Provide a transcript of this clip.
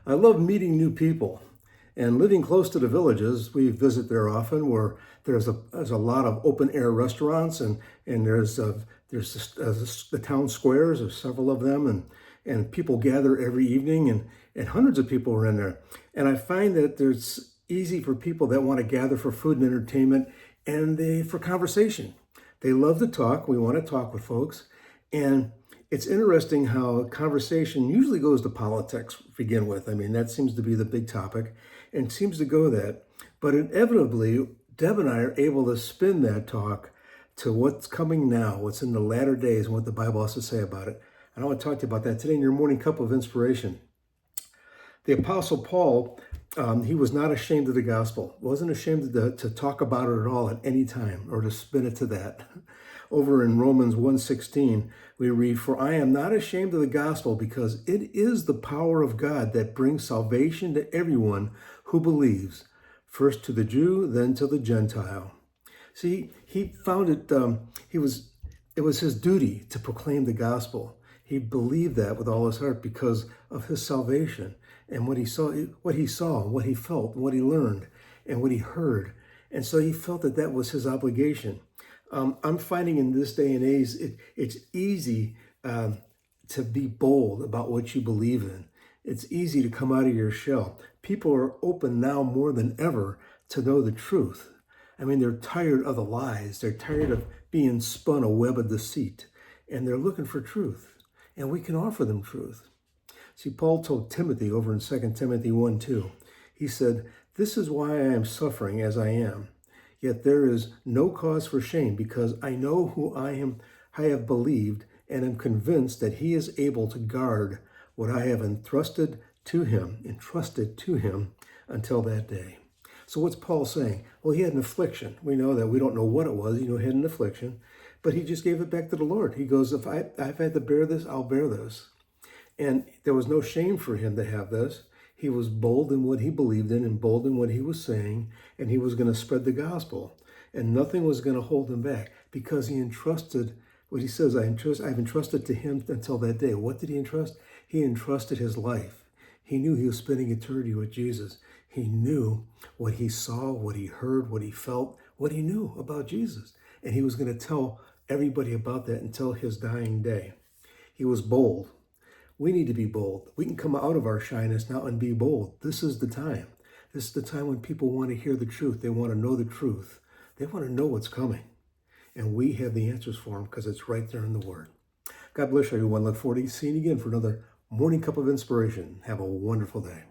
I love meeting new people and living close to the villages. We visit there often where there's a lot of open air restaurants and the town squares, there's several of them, and people gather every evening and hundreds of people are in there. And I find that there's easy for people that want to gather for food and entertainment and for conversation. They love to talk. We want to talk with folks. And it's interesting how conversation usually goes to politics to begin with. I mean, that seems to be the big topic and seems to go that. But inevitably, Deb and I are able to spin that talk to what's coming now, what's in the latter days, and what the Bible has to say about it. And I want to talk to you about that today in your morning cup of inspiration. The Apostle Paul, he was not ashamed of the gospel, wasn't ashamed to talk about it at all at any time or to spin it to that. Over in Romans 1:16, we read, "For I am not ashamed of the gospel because it is the power of God that brings salvation to everyone who believes, first to the Jew, then to the Gentile." See, he found it, it was his duty to proclaim the gospel. He believed that with all his heart because of his salvation and what he saw, what he felt, what he learned, and what he heard. And so he felt that that was his obligation. I'm finding in this day and age, it's easy to be bold about what you believe in. It's easy to come out of your shell. People are open now more than ever to know the truth. I mean, they're tired of the lies. They're tired of being spun a web of deceit, and they're looking for truth. And we can offer them truth. See, Paul told Timothy over in 2 Timothy 1:2, he said, "This is why I am suffering as I am. Yet there is no cause for shame because I know who I have believed and am convinced that he is able to guard what I have entrusted to him until that day." So what's Paul saying? Well, he had an affliction. We know that. We don't know what it was. He had an affliction, but he just gave it back to the Lord. He goes, if I've had to bear this, I'll bear this. And there was no shame for him to have this. He was bold in what he believed in and bold in what he was saying, and he was going to spread the gospel. And nothing was going to hold him back because he entrusted what he says, I've entrusted to him until that day. What did he entrust? He entrusted his life. He knew he was spending eternity with Jesus. He knew what he saw, what he heard, what he felt, what he knew about Jesus. And he was going to tell everybody about that until his dying day. He was bold. We need to be bold. We can come out of our shyness now and be bold. This is the time. This is the time when people want to hear the truth. They want to know the truth. They want to know what's coming. And we have the answers for them because it's right there in the Word. God bless everyone. Look forward to seeing you again for another morning cup of inspiration. Have a wonderful day.